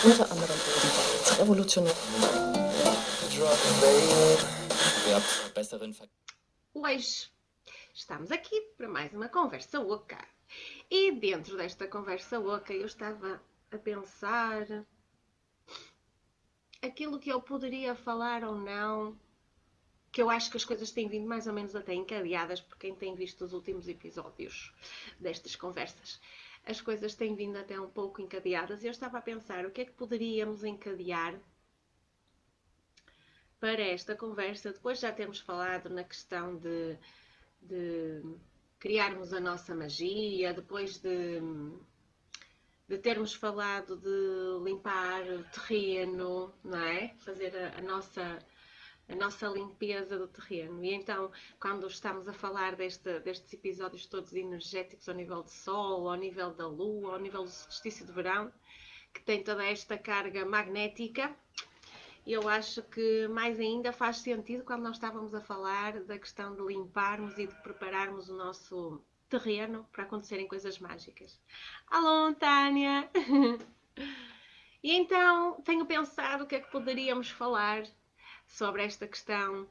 Unter anderem ebenfalls revolutionär. Hoje estamos aqui para mais uma conversa oca. E dentro desta conversa oca eu estava a pensar aquilo que eu poderia falar ou não, que eu acho que as coisas têm vindo mais ou menos até encadeadas por quem tem visto os últimos episódios destas conversas. As coisas têm vindo até um pouco encadeadas e eu estava a pensar o que é que poderíamos encadear para esta conversa, depois já termos falado na questão de criarmos a nossa magia, depois de termos falado de limpar o terreno, não é? Fazer a nossa limpeza do terreno. E então, quando estamos a falar destes episódios todos energéticos ao nível de Sol, ao nível da Lua, ao nível do solstício de verão, que tem toda esta carga magnética, eu acho que mais ainda faz sentido quando nós estávamos a falar da questão de limparmos e de prepararmos o nosso terreno para acontecerem coisas mágicas. Alô, Tânia! E então tenho pensado o que é que poderíamos falar sobre esta questão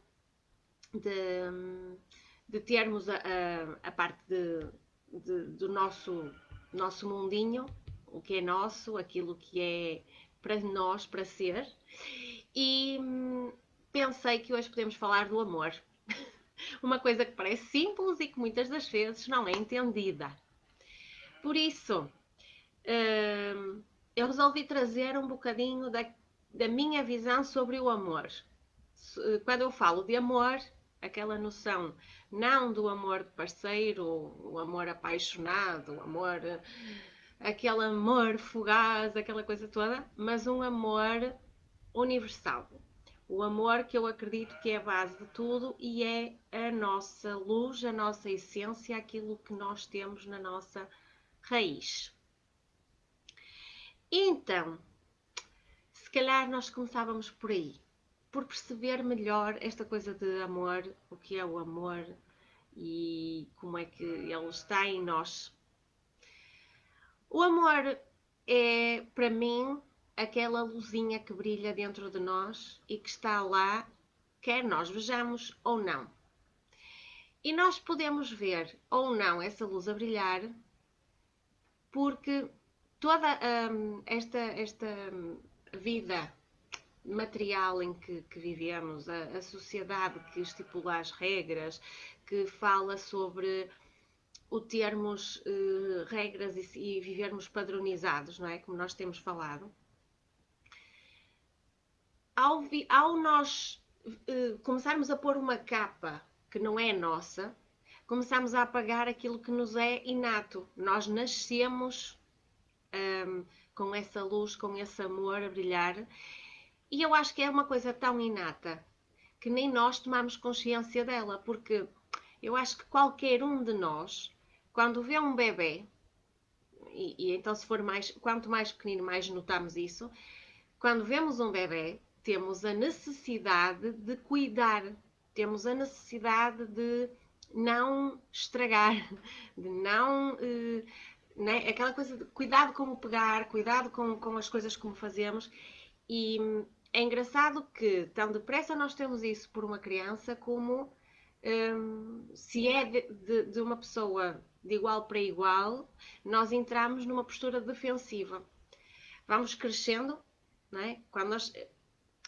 de termos a parte do nosso mundinho, o que é nosso, aquilo que é para nós, para ser. E pensei que hoje podemos falar do amor. Uma coisa que parece simples e que muitas das vezes não é entendida. Por isso, eu resolvi trazer um bocadinho da minha visão sobre o amor. Quando eu falo de amor, aquela noção não do amor de parceiro, o amor apaixonado, o amor, aquele amor fugaz, aquela coisa toda, mas um amor universal. O amor que eu acredito que é a base de tudo e é a nossa luz, a nossa essência, aquilo que nós temos na nossa raiz. Então, se calhar nós começávamos por aí, por perceber melhor esta coisa de amor, o que é o amor e como é que ele está em nós. O amor é, para mim, aquela luzinha que brilha dentro de nós e que está lá, quer nós vejamos ou não. E nós podemos ver ou não essa luz a brilhar porque toda esta vida material em que vivemos, a sociedade que estipula as regras, que fala sobre o termos regras e vivermos padronizados, não é? Como nós temos falado. Ao nós começarmos a pôr uma capa que não é nossa, começamos a apagar aquilo que nos é inato. Nós nascemos com essa luz, com esse amor a brilhar. E eu acho que é uma coisa tão inata que nem nós tomamos consciência dela, porque eu acho que qualquer um de nós, quando vê um bebê, e então se for mais, quanto mais pequenino, mais notamos isso, quando vemos um bebê, temos a necessidade de cuidar, temos a necessidade de não estragar, de não. Né? Aquela coisa de cuidado como pegar, cuidado com as coisas como fazemos. E é engraçado que tão depressa nós temos isso por uma criança como se é de uma pessoa de igual para igual, nós entramos numa postura defensiva. Vamos crescendo, não é? Quando nós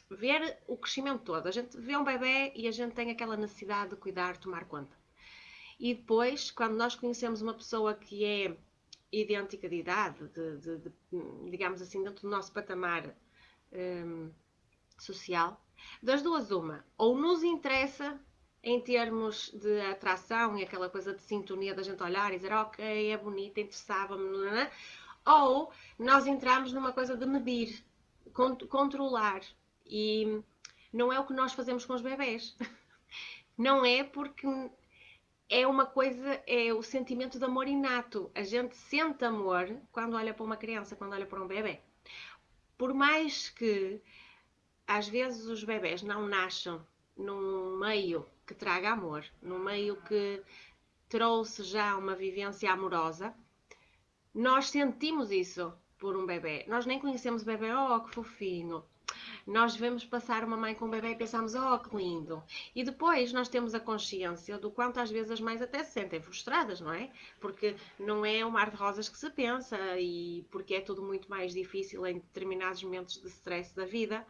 ver o crescimento todo, a gente vê um bebê e a gente tem aquela necessidade de cuidar, tomar conta. E depois, quando nós conhecemos uma pessoa que é idêntica de idade, digamos assim, dentro do nosso patamar social, das duas uma, ou nos interessa em termos de atração e aquela coisa de sintonia da gente olhar e dizer ok, é bonita, interessava-me, ou nós entramos numa coisa de medir, controlar, e não é o que nós fazemos com os bebés. Não é porque é uma coisa, é o sentimento de amor inato. A gente sente amor quando olha para uma criança, quando olha para um bebê. Por mais que às vezes os bebés não nasçam num meio que traga amor, num meio que trouxe já uma vivência amorosa, nós sentimos isso. por um bebê. Nós nem conhecemos o bebê, oh, que fofinho. Nós vemos passar uma mãe com um bebê e pensamos, oh, que lindo. E depois nós temos a consciência do quanto às vezes as mães até se sentem frustradas, não é? Porque não é um mar de rosas que se pensa e porque é tudo muito mais difícil em determinados momentos de stress da vida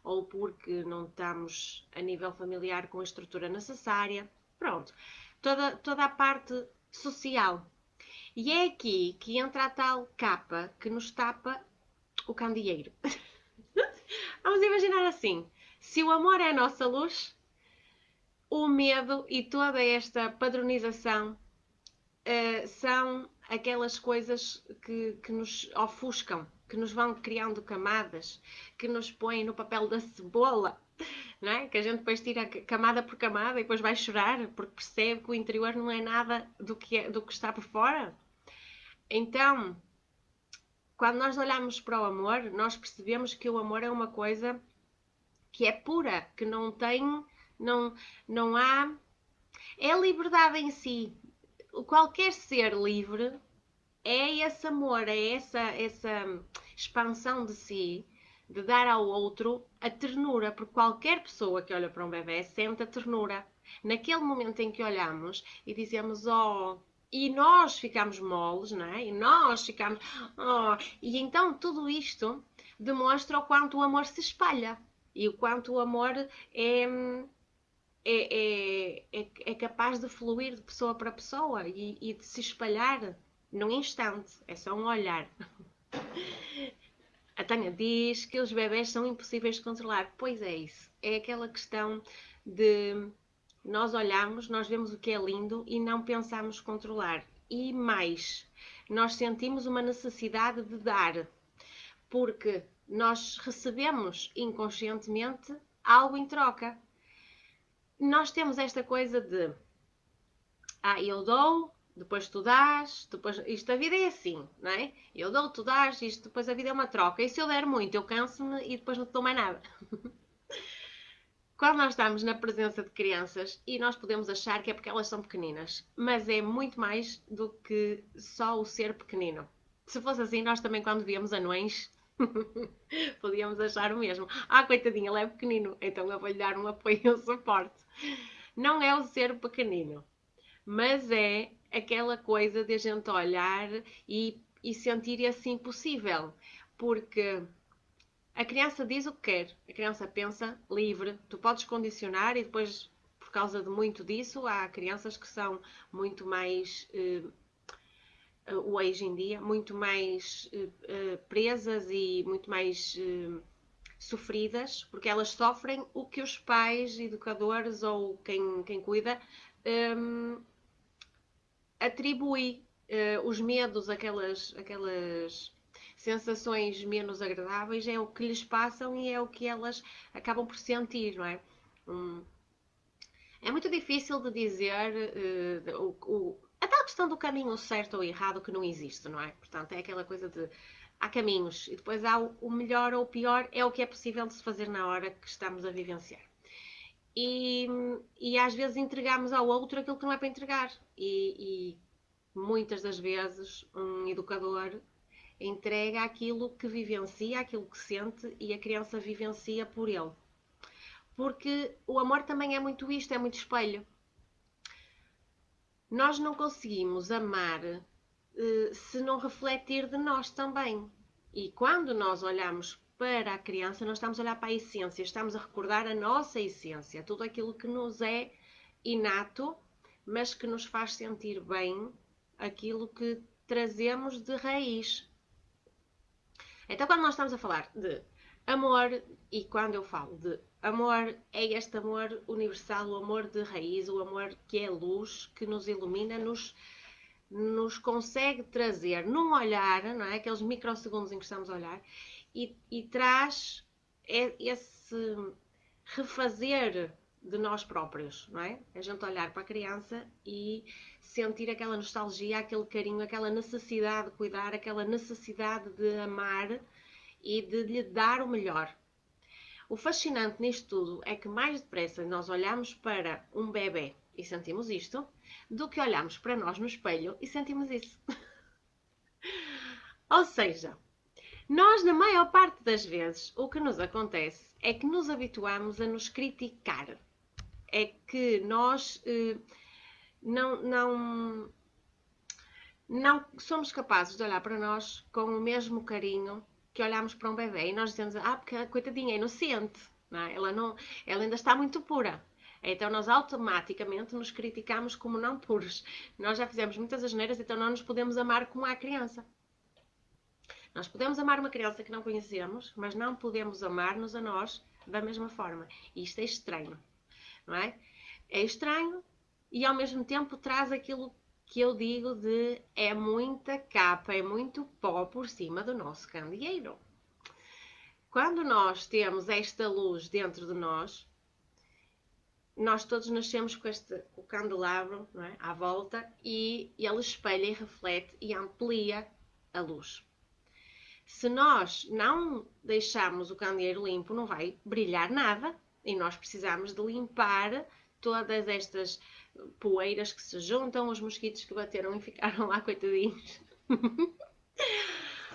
ou porque não estamos a nível familiar com a estrutura necessária. Pronto. Toda a parte social. E é aqui que entra a tal capa que nos tapa o candeeiro. Vamos imaginar assim: se o amor é a nossa luz, o medo e toda esta padronização são aquelas coisas que nos ofuscam, que nos vão criando camadas, que nos põem no papel da cebola, não é? Que a gente depois tira camada por camada e depois vai chorar porque percebe que o interior não é nada do que está por fora. Então, quando nós olhamos para o amor, nós percebemos que o amor é uma coisa que é pura, que não tem, não, não há, é a liberdade em si. Qualquer ser livre é esse amor, é essa expansão de si, de dar ao outro a ternura, porque qualquer pessoa que olha para um bebê sente a ternura. Naquele momento em que olhamos e dizemos, oh, e nós ficamos moles, não é? E nós ficamos, oh, e então tudo isto demonstra o quanto o amor se espalha e o quanto o amor é capaz de fluir de pessoa para pessoa e de se espalhar num instante. É só um olhar. A Tânia diz que os bebés são impossíveis de controlar. Pois é isso. É aquela questão de nós olhamos, nós vemos o que é lindo e não pensamos controlar. E mais, nós sentimos uma necessidade de dar, porque nós recebemos inconscientemente algo em troca. Nós temos esta coisa de eu dou, depois tu dás, depois isto a vida é assim, não é? Eu dou, tu dás, isto depois a vida é uma troca. E se eu der muito, eu canso-me e depois não te dou mais nada. Quando nós estamos na presença de crianças e nós podemos achar que é porque elas são pequeninas, mas é muito mais do que só o ser pequenino. Se fosse assim, nós também quando víamos anões podíamos achar o mesmo. Coitadinho, ele é pequenino, então eu vou-lhe dar um apoio e um suporte. Não é o ser pequenino, mas é aquela coisa de a gente olhar e sentir esse impossível, porque a criança diz o que quer, a criança pensa livre, tu podes condicionar e depois, por causa de muito disso, há crianças que são muito mais, hoje em dia, muito mais presas e muito mais sofridas, porque elas sofrem o que os pais, educadores ou quem cuida atribui os medos, aquelas sensações menos agradáveis, é o que lhes passam e é o que elas acabam por sentir, não é? É muito difícil de dizer a tal questão do caminho certo ou errado que não existe, não é? Portanto, é aquela coisa de há caminhos e depois há o melhor ou o pior, é o que é possível de se fazer na hora que estamos a vivenciar. E às vezes entregamos ao outro aquilo que não é para entregar. E muitas das vezes um educador entrega aquilo que vivencia, aquilo que sente e a criança vivencia por ele. Porque o amor também é muito isto, é muito espelho. Nós não conseguimos amar se não refletir de nós também. E quando nós olhamos para a criança, nós estamos a olhar para a essência, estamos a recordar a nossa essência, tudo aquilo que nos é inato, mas que nos faz sentir bem, aquilo que trazemos de raiz. Então, quando nós estamos a falar de amor, e quando eu falo de amor, é este amor universal, o amor de raiz, o amor que é luz, que nos ilumina, nos consegue trazer num olhar, não é? Aqueles microsegundos em que estamos a olhar, e traz esse refazer de nós próprios, não é? A gente olhar para a criança e sentir aquela nostalgia, aquele carinho, aquela necessidade de cuidar, aquela necessidade de amar e de lhe dar o melhor. O fascinante nisto tudo é que mais depressa nós olhamos para um bebê e sentimos isto, do que olhamos para nós no espelho e sentimos isso. Ou seja, Nós, na maior parte das vezes, o que nos acontece é que nos habituamos a nos criticar. É que nós não somos capazes de olhar para nós com o mesmo carinho que olhamos para um bebê e nós dizemos, porque a coitadinha é inocente, não é? Ela ainda está muito pura. Então nós automaticamente nos criticamos como não puros. Nós já fizemos muitas asneiras, então não nos podemos amar como a criança. Nós podemos amar uma criança que não conhecemos, mas não podemos amar-nos a nós da mesma forma. E isto é estranho, não é? É estranho e ao mesmo tempo traz aquilo que eu digo de é muita capa, é muito pó por cima do nosso candeeiro. Quando nós temos esta luz dentro de nós todos nascemos com o candelabro, não é? À volta e ele espelha e reflete e amplia a luz. Se nós não deixarmos o candeeiro limpo, não vai brilhar nada e nós precisamos de limpar todas estas poeiras que se juntam, os mosquitos que bateram e ficaram lá, coitadinhos.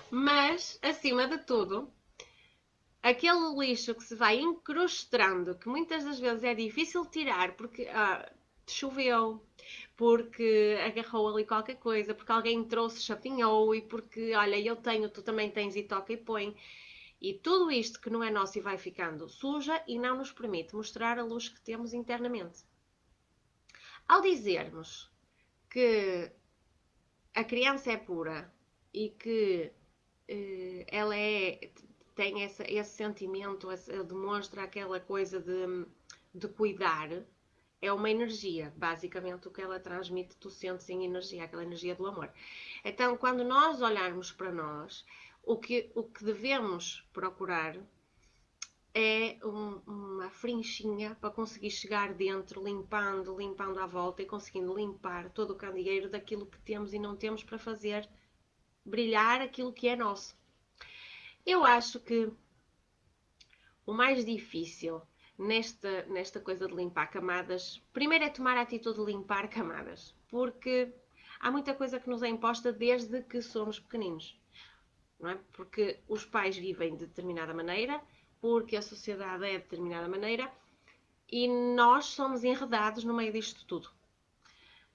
Mas, acima de tudo, aquele lixo que se vai incrustando, que muitas das vezes é difícil tirar porque choveu, porque agarrou ali qualquer coisa, porque alguém trouxe, chapinhou e porque, olha, eu tenho, tu também tens e toca e põe. E tudo isto que não é nosso e vai ficando suja e não nos permite mostrar a luz que temos internamente. Ao dizermos que a criança é pura e que ela tem esse sentimento, demonstra aquela coisa de cuidar, é uma energia, basicamente o que ela transmite, tu sentes em energia, aquela energia do amor. Então, quando nós olharmos para nós, o que devemos procurar é uma frinchinha para conseguir chegar dentro, limpando à volta e conseguindo limpar todo o candeeiro daquilo que temos e não temos para fazer brilhar aquilo que é nosso. Eu acho que o mais difícil nesta coisa de limpar camadas, primeiro é tomar a atitude de limpar camadas, porque há muita coisa que nos é imposta desde que somos pequeninos, não é? Porque os pais vivem de determinada maneira, porque a sociedade é de determinada maneira e nós somos enredados no meio disto tudo.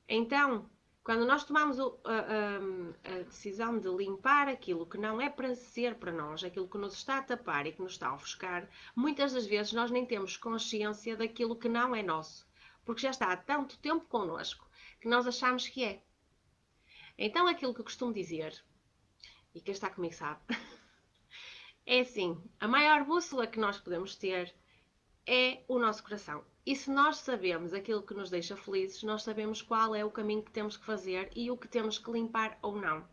Então, quando nós tomamos a decisão de limpar aquilo que não é para ser para nós, aquilo que nos está a tapar e que nos está a ofuscar, muitas das vezes nós nem temos consciência daquilo que não é nosso, porque já está há tanto tempo connosco que nós achamos que é. Então, aquilo que eu costumo dizer, e quem está comigo sabe, é assim, a maior bússola que nós podemos ter é o nosso coração. E se nós sabemos aquilo que nos deixa felizes, nós sabemos qual é o caminho que temos que fazer e o que temos que limpar ou não.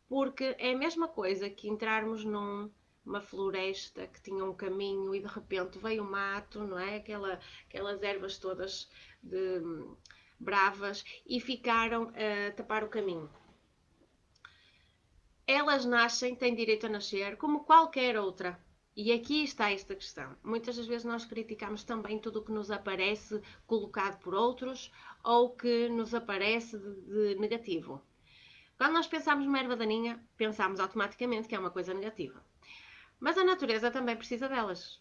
Porque é a mesma coisa que entrarmos numa floresta que tinha um caminho e de repente veio o mato, não é? Aquelas ervas todas bravas e ficaram a tapar o caminho. Elas nascem, têm direito a nascer, como qualquer outra. E aqui está esta questão. Muitas das vezes nós criticamos também tudo o que nos aparece colocado por outros ou que nos aparece de negativo. Quando nós pensamos numa erva daninha, pensamos automaticamente que é uma coisa negativa. Mas a natureza também precisa delas.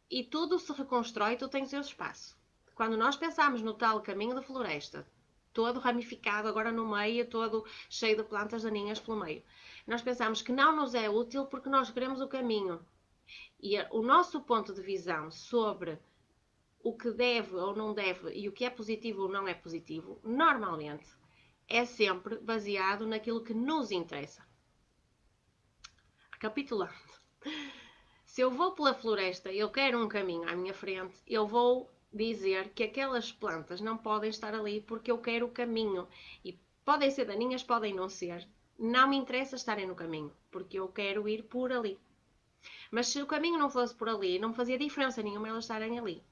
E tudo se reconstrói, tudo tem o seu espaço. Quando nós pensamos no tal caminho da floresta, todo ramificado agora no meio, todo cheio de plantas daninhas pelo meio, nós pensamos que não nos é útil porque nós queremos o caminho. E o nosso ponto de visão sobre o que deve ou não deve e o que é positivo ou não é positivo, normalmente, é sempre baseado naquilo que nos interessa. Recapitulando, se eu vou pela floresta e eu quero um caminho à minha frente, eu vou dizer que aquelas plantas não podem estar ali porque eu quero o caminho. E podem ser daninhas, podem não ser. Não me interessa estarem no caminho, porque eu quero ir por ali. Mas se o caminho não fosse por ali, não fazia diferença nenhuma elas estarem ali.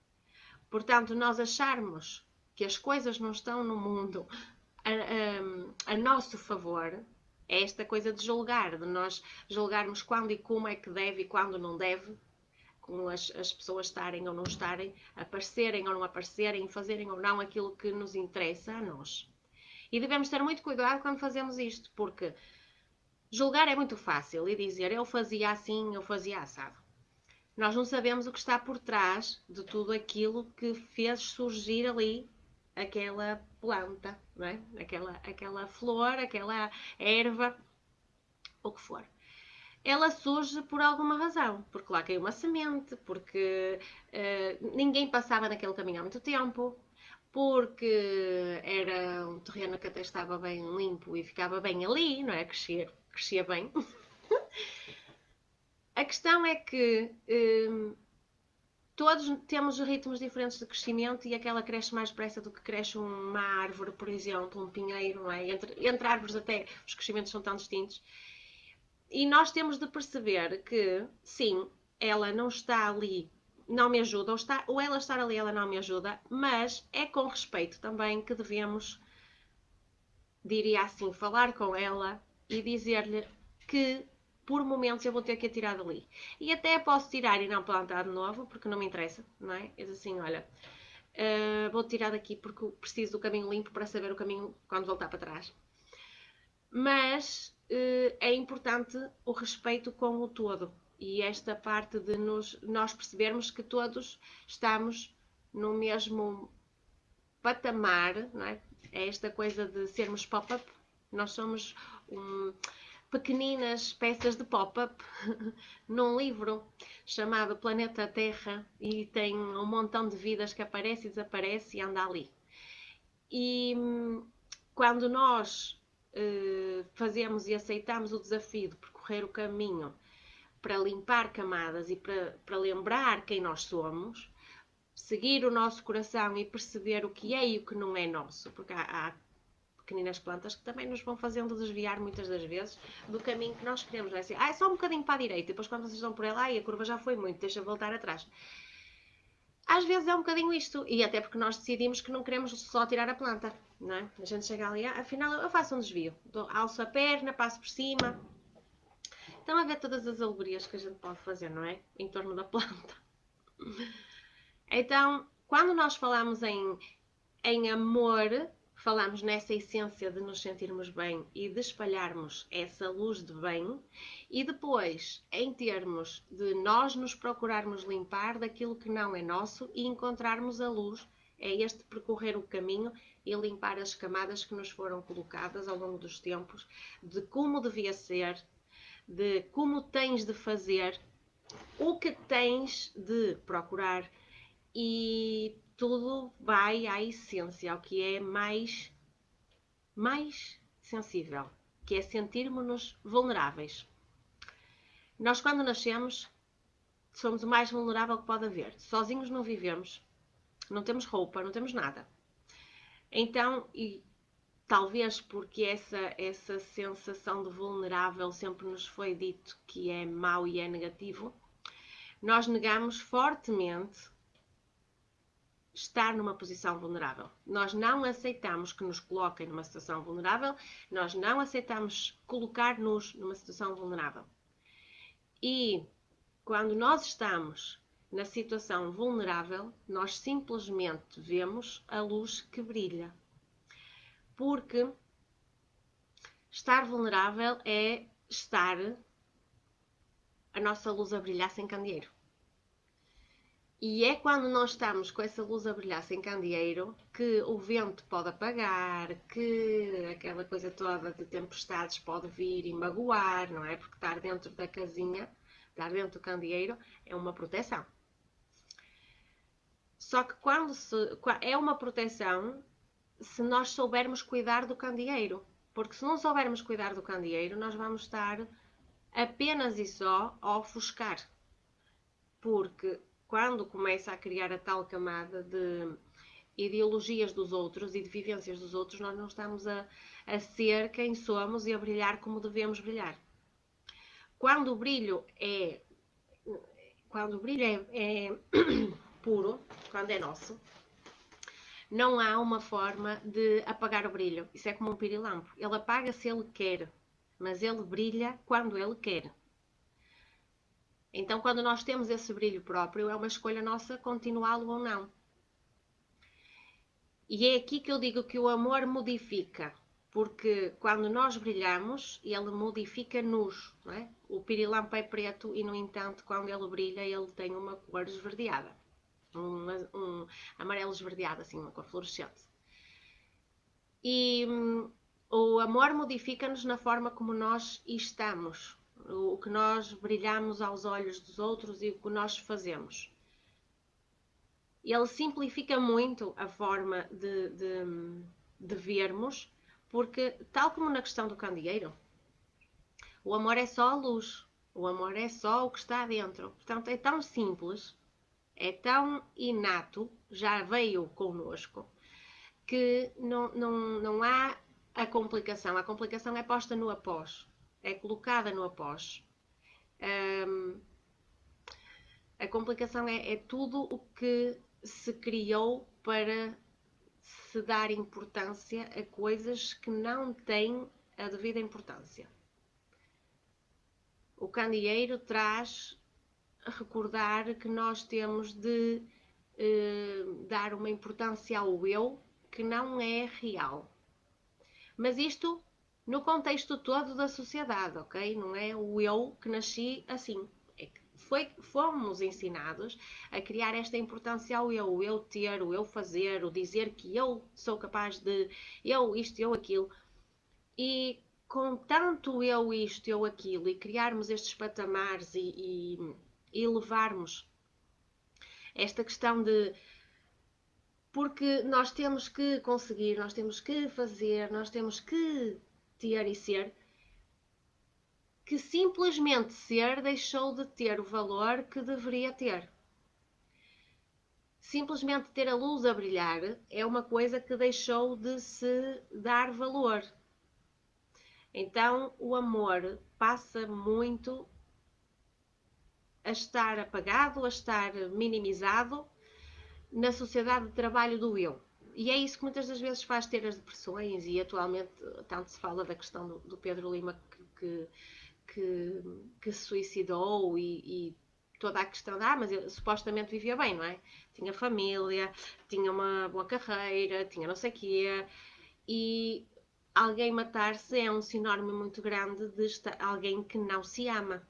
Portanto, nós acharmos que as coisas não estão no mundo a nosso favor, é esta coisa de julgar, de nós julgarmos quando e como é que deve e quando não deve, com as pessoas estarem ou não estarem, aparecerem ou não aparecerem, fazerem ou não aquilo que nos interessa a nós. E devemos ter muito cuidado quando fazemos isto, porque Julgar é muito fácil e dizer eu fazia assim, eu fazia assado. Nós não sabemos o que está por trás de tudo aquilo que fez surgir ali aquela planta, não é? Aquela flor, aquela erva, o que for. Ela surge por alguma razão, porque lá caiu uma semente, porque ninguém passava naquele caminho há muito tempo, porque era um terreno que até estava bem limpo e ficava bem ali, não é? Crescia bem. A questão é que todos temos ritmos diferentes de crescimento e aquela cresce mais depressa do que cresce uma árvore, por exemplo, um pinheiro, não é? Entre árvores até os crescimentos são tão distintos. E nós temos de perceber que, sim, ela não está ali, não me ajuda, ou ela estar ali, ela não me ajuda, mas é com respeito também que devemos, diria assim, falar com ela e dizer-lhe que por momentos eu vou ter que a tirar dali. E até posso tirar e não plantar de novo, porque não me interessa, não é? É assim, olha, vou tirar daqui porque preciso do caminho limpo para saber o caminho quando voltar para trás. Mas é importante o respeito com o todo e esta parte de nós percebermos que todos estamos no mesmo patamar, não é? É esta coisa de sermos pop-up. Nós somos pequeninas peças de pop-up num livro chamado Planeta Terra e tem um montão de vidas que aparece e desaparece e anda ali. E quando nós fazemos e aceitamos o desafio de percorrer o caminho para limpar camadas e para lembrar quem nós somos, seguir o nosso coração e perceber o que é e o que não é nosso, porque há pequeninas plantas que também nos vão fazendo desviar muitas das vezes do caminho que nós queremos. Não é assim, é só um bocadinho para a direita, e depois quando vocês vão por ela, a curva já foi muito, deixa voltar atrás. Às vezes é um bocadinho isto, e até porque nós decidimos que não queremos só tirar a planta, não é? A gente chega ali, afinal eu faço um desvio, alço a perna, passo por cima. Estão a ver todas as alegorias que a gente pode fazer, não é? Em torno da planta. Então, quando nós falamos em amor, falamos nessa essência de nos sentirmos bem e de espalharmos essa luz de bem, e depois, em termos de nós nos procurarmos limpar daquilo que não é nosso e encontrarmos a luz, é este percorrer o caminho e limpar as camadas que nos foram colocadas ao longo dos tempos, de como devia ser, de como tens de fazer, o que tens de procurar e tudo vai à essência, ao que é mais sensível, que é sentirmos-nos vulneráveis. Nós, quando nascemos, somos o mais vulnerável que pode haver. Sozinhos não vivemos, não temos roupa, não temos nada. Então, e talvez porque essa sensação de vulnerável sempre nos foi dito que é mau e é negativo, nós negamos fortemente estar numa posição vulnerável. Nós não aceitamos que nos coloquem numa situação vulnerável, nós não aceitamos colocar-nos numa situação vulnerável. E quando nós estamos na situação vulnerável, nós simplesmente vemos a luz que brilha. Porque estar vulnerável é estar a nossa luz a brilhar sem candeeiro. E é quando nós estamos com essa luz a brilhar sem candeeiro que o vento pode apagar, que aquela coisa toda de tempestades pode vir e magoar, não é? Porque estar dentro da casinha, estar dentro do candeeiro, é uma proteção. Só que é uma proteção se nós soubermos cuidar do candeeiro. Porque se não soubermos cuidar do candeeiro, nós vamos estar apenas e só a ofuscar. Porque quando começa a criar a tal camada de ideologias dos outros e de vivências dos outros, nós não estamos a ser quem somos e a brilhar como devemos brilhar. Quando o brilho é puro, quando é nosso, não há uma forma de apagar o brilho. Isso é como um pirilampo. Ele apaga se ele quer, mas ele brilha quando ele quer. Então, quando nós temos esse brilho próprio, é uma escolha nossa continuá-lo ou não. E é aqui que eu digo que o amor modifica. porque quando nós brilhamos, ele modifica-nos, não é? O pirilampo é preto e, no entanto, quando ele brilha, ele tem uma cor esverdeada, um amarelo esverdeado, assim, uma cor fluorescente. E o amor modifica-nos na forma como nós estamos, o que nós brilhamos aos olhos dos outros e o que nós fazemos. Ele simplifica muito a forma de vermos, porque, tal como na questão do candeeiro, o amor é só a luz, o amor é só o que está dentro. Portanto, é tão simples, é tão inato, já veio connosco, que não há a complicação. A complicação é posta no após, é colocada no após. A complicação é tudo o que se criou para se dar importância a coisas que não têm a devida importância. O candeeiro traz a recordar que nós temos de dar uma importância ao eu que não é real. Mas isto no contexto todo da sociedade, ok? Não é o eu que nasci assim. Fomos ensinados a criar esta importância ao eu, o eu ter, o eu fazer, o dizer que eu sou capaz de, eu isto, eu aquilo. E com tanto eu isto, eu aquilo, e criarmos estes patamares e levarmos esta questão de porque nós temos que conseguir, nós temos que fazer, nós temos que ter e ser, que simplesmente ser deixou de ter o valor que deveria ter. Simplesmente ter a luz a brilhar é uma coisa que deixou de se dar valor. Então o amor passa muito a estar apagado, a estar minimizado na sociedade de trabalho do eu. E é isso que muitas das vezes faz ter as depressões, e atualmente tanto se fala da questão do Pedro Lima que se suicidou e toda a questão de, mas ele supostamente vivia bem, não é? Tinha família, tinha uma boa carreira, tinha não sei o quê, e alguém matar-se é um sinónimo muito grande de alguém que não se ama.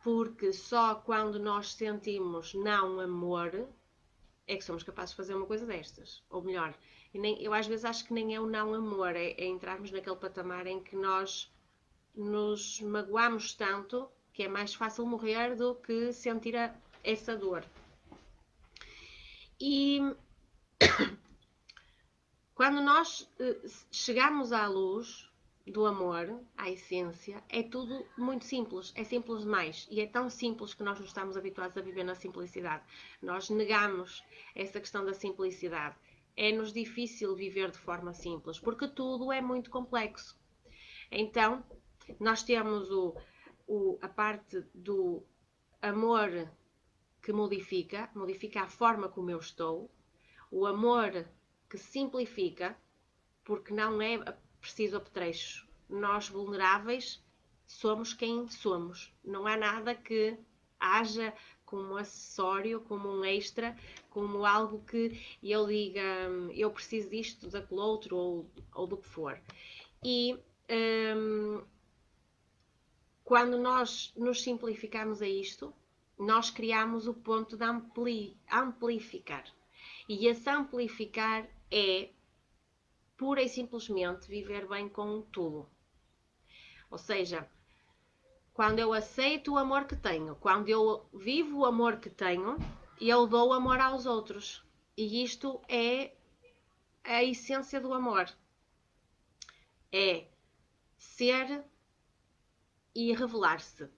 Porque só quando nós sentimos não amor é que somos capazes de fazer uma coisa destas. Ou melhor, eu às vezes acho que nem é o não amor, é entrarmos naquele patamar em que nós nos magoamos tanto que é mais fácil morrer do que sentir essa dor. E quando nós chegamos à luz do amor, à essência, é tudo muito simples, é simples demais. E é tão simples que nós não estamos habituados a viver na simplicidade. Nós negamos essa questão da simplicidade. É-nos difícil viver de forma simples, porque tudo é muito complexo. Então, nós temos a parte do amor que modifica a forma como eu estou, o amor que simplifica, porque não é preciso apetrecho. Nós, vulneráveis, somos quem somos. Não há nada que haja como acessório, como um extra, como algo que eu diga eu preciso disto, daquele outro ou do que for. E quando nós nos simplificamos a isto, nós criamos o ponto de amplificar. E esse amplificar é pura e simplesmente viver bem com tudo. Ou seja, quando eu aceito o amor que tenho, quando eu vivo o amor que tenho, eu dou amor aos outros. E isto é a essência do amor. É ser e revelar-se.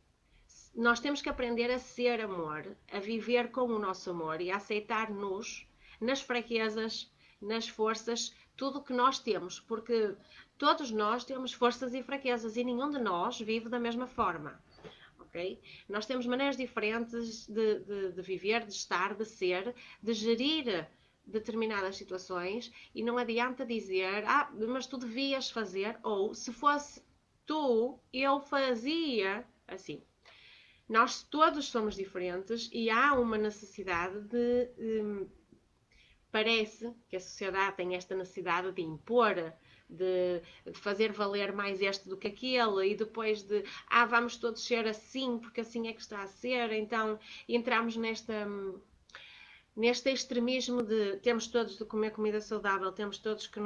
Nós temos que aprender a ser amor, a viver com o nosso amor e a aceitar-nos nas fraquezas, nas forças, tudo o que nós temos, porque todos nós temos forças e fraquezas e nenhum de nós vive da mesma forma. Okay? Nós temos maneiras diferentes de viver, de estar, de ser, de gerir determinadas situações e não adianta dizer, mas tu devias fazer, ou se fosse tu, eu fazia assim. Nós todos somos diferentes e há uma necessidade parece que a sociedade tem esta necessidade de impor de fazer valer mais este do que aquele, e depois de, vamos todos ser assim, porque assim é que está a ser, então entramos neste extremismo de temos todos de comer comida saudável, temos todos que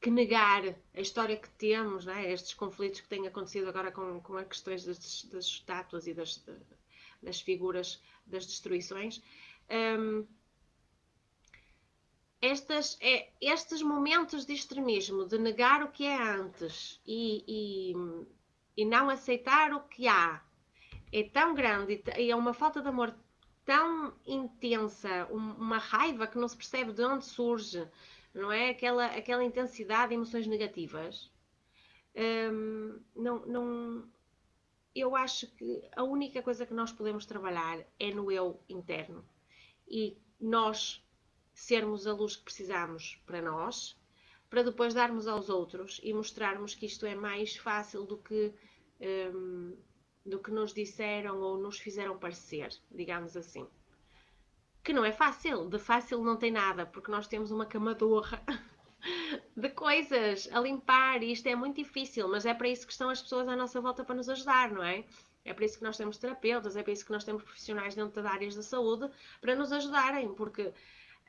negar a história que temos, não é? Estes conflitos que têm acontecido agora com as questões das estátuas e das figuras das destruições. Estes momentos de extremismo, de negar o que é antes e não aceitar o que há, é tão grande e é uma falta de amor tão intensa, uma raiva que não se percebe de onde surge, não é? Aquela intensidade de emoções negativas. Não, eu acho que a única coisa que nós podemos trabalhar é no eu interno e nós sermos a luz que precisamos para nós, para depois darmos aos outros e mostrarmos que isto é mais fácil do que nos disseram ou nos fizeram parecer, digamos assim. Que não é fácil, de fácil não tem nada, porque nós temos uma camadorra de coisas a limpar e isto é muito difícil, mas é para isso que estão as pessoas à nossa volta para nos ajudar, não é? É para isso que nós temos terapeutas, é para isso que nós temos profissionais dentro das áreas da saúde para nos ajudarem, porque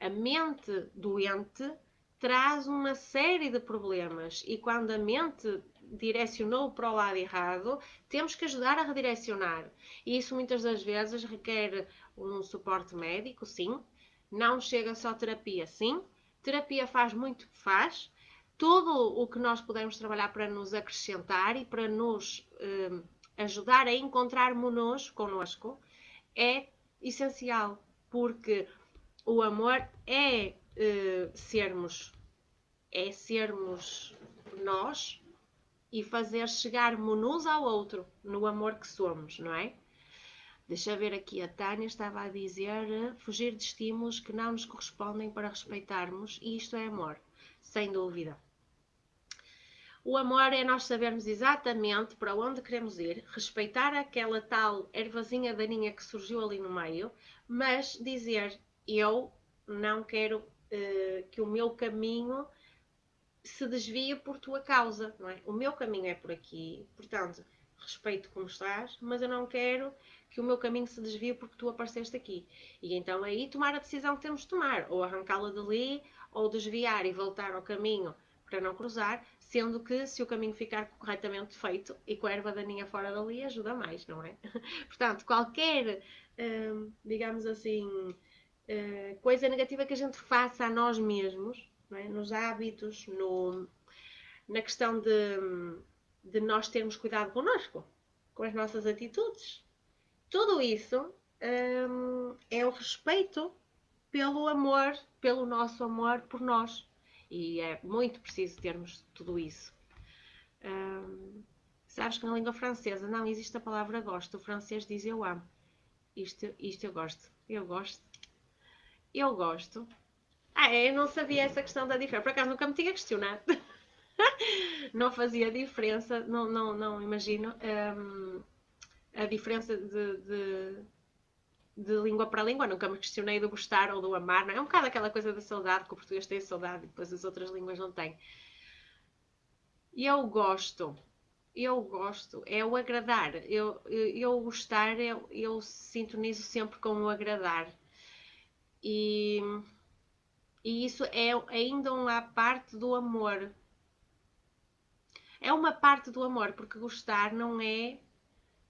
a mente doente traz uma série de problemas e quando a mente direcionou para o lado errado, temos que ajudar a redirecionar. E isso muitas das vezes requer um suporte médico, sim. Não chega só terapia, sim. Terapia faz muito, faz. Tudo o que nós podemos trabalhar para nos acrescentar e para nos ajudar a encontrarmos-nos connosco é essencial, porque o amor é sermos nós e fazer chegar-nos ao outro no amor que somos, não é? Deixa ver aqui, a Tânia estava a dizer fugir de estímulos que não nos correspondem para respeitarmos, e isto é amor, sem dúvida. O amor é nós sabermos exatamente para onde queremos ir, respeitar aquela tal ervazinha daninha que surgiu ali no meio, mas dizer, eu não quero que o meu caminho se desvie por tua causa, não é? O meu caminho é por aqui, portanto, respeito como estás, mas eu não quero que o meu caminho se desvie porque tu apareceste aqui. E então aí tomar a decisão que temos de tomar, ou arrancá-la dali, ou desviar e voltar ao caminho para não cruzar, sendo que se o caminho ficar corretamente feito e com a erva daninha fora dali ajuda mais, não é? Portanto, qualquer, digamos assim, coisa negativa que a gente faça a nós mesmos, não é? Nos hábitos, na questão de nós termos cuidado connosco, com as nossas atitudes. Tudo isso é o respeito pelo amor, pelo nosso amor por nós. E é muito preciso termos tudo isso. Sabes que na língua francesa não existe a palavra gosto. O francês diz eu amo. Isto eu gosto. Eu gosto. Eu gosto. Eu não sabia essa questão da diferença. Por acaso nunca me tinha questionado. Não fazia diferença. Não imagino a diferença de língua para língua. Nunca me questionei do gostar ou do amar. Não é um bocado aquela coisa da saudade, que o português tem saudade e depois as outras línguas não têm. Eu gosto. É o agradar. Eu gostar, eu sintonizo sempre com o agradar. E isso é ainda uma parte do amor. É uma parte do amor, porque gostar não é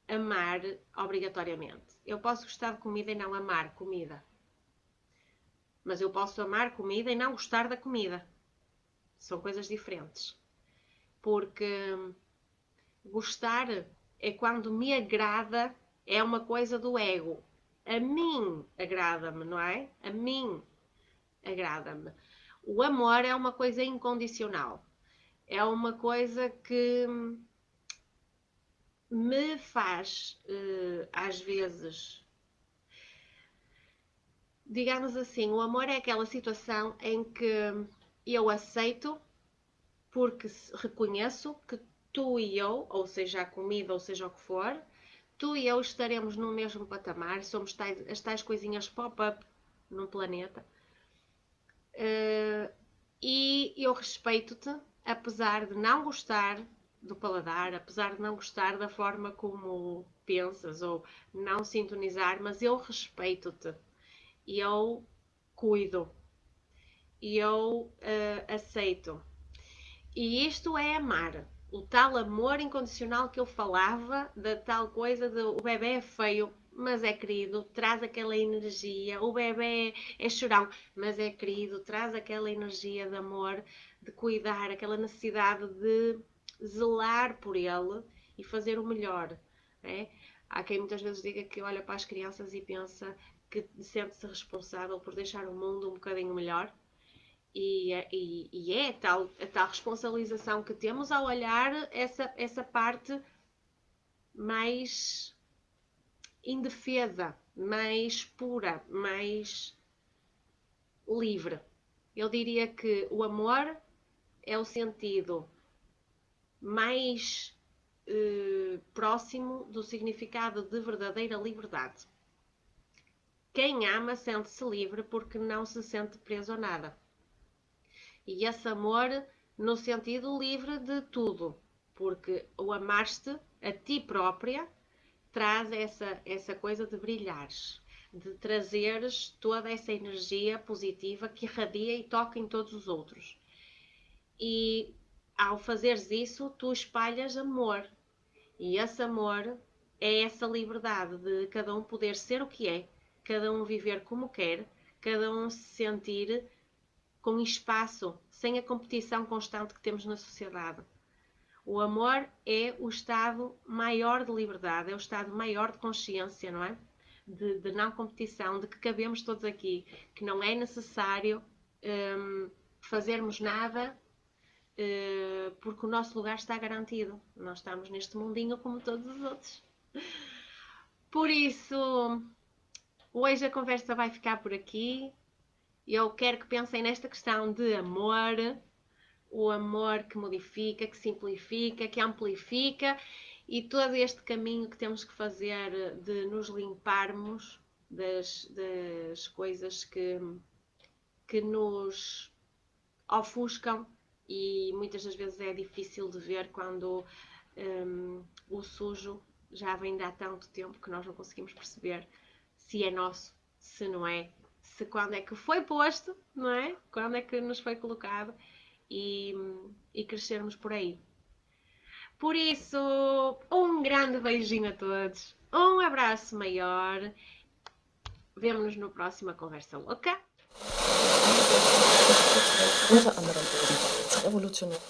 amar obrigatoriamente. Eu posso gostar de comida e não amar comida. Mas eu posso amar comida e não gostar da comida. São coisas diferentes. Porque gostar é quando me agrada, é uma coisa do ego. A mim agrada-me, não é? A mim agrada-me. O amor é uma coisa incondicional. É uma coisa que me faz, às vezes, digamos assim, o amor é aquela situação em que eu aceito porque reconheço que tu e eu, ou seja a comida, ou seja o que for, tu e eu estaremos no mesmo patamar, somos as tais coisinhas pop-up num planeta. E eu respeito-te, apesar de não gostar do paladar, apesar de não gostar da forma como pensas ou não sintonizar, mas eu respeito-te e eu cuido e eu aceito. E isto é amar. O tal amor incondicional que eu falava, da tal coisa de o bebê é feio, mas é querido, traz aquela energia. O bebê é chorão, mas é querido, traz aquela energia de amor, de cuidar, aquela necessidade de zelar por ele e fazer o melhor. É? Há quem muitas vezes diga que olha para as crianças e pensa que sente-se responsável por deixar o mundo um bocadinho melhor. E é a tal responsabilização que temos ao olhar essa parte mais indefesa, mais pura, mais livre. Eu diria que o amor é o sentido mais próximo do significado de verdadeira liberdade. Quem ama sente-se livre porque não se sente preso a nada. E esse amor no sentido livre de tudo, porque o amar-te a ti própria traz essa coisa de brilhares, de trazeres toda essa energia positiva que irradia e toca em todos os outros. E ao fazeres isso, tu espalhas amor. E esse amor é essa liberdade de cada um poder ser o que é, cada um viver como quer, cada um se sentir com espaço, sem a competição constante que temos na sociedade. O amor é o estado maior de liberdade, é o estado maior de consciência, não é? De não competição, de que cabemos todos aqui, que não é necessário fazermos nada porque o nosso lugar está garantido. Nós estamos neste mundinho como todos os outros. Por isso, hoje a conversa vai ficar por aqui. Eu quero que pensem nesta questão de amor, o amor que modifica, que simplifica, que amplifica e todo este caminho que temos que fazer de nos limparmos das coisas que nos ofuscam e muitas das vezes é difícil de ver quando o sujo já vem de há tanto tempo que nós não conseguimos perceber se é nosso, se não é, se quando é que foi posto, não é? Quando é que nos foi colocado e crescermos por aí. Por isso, um grande beijinho a todos, um abraço maior, vemo-nos no próximo Conversa Louca. Unter anderem ebenfalls revolutionär.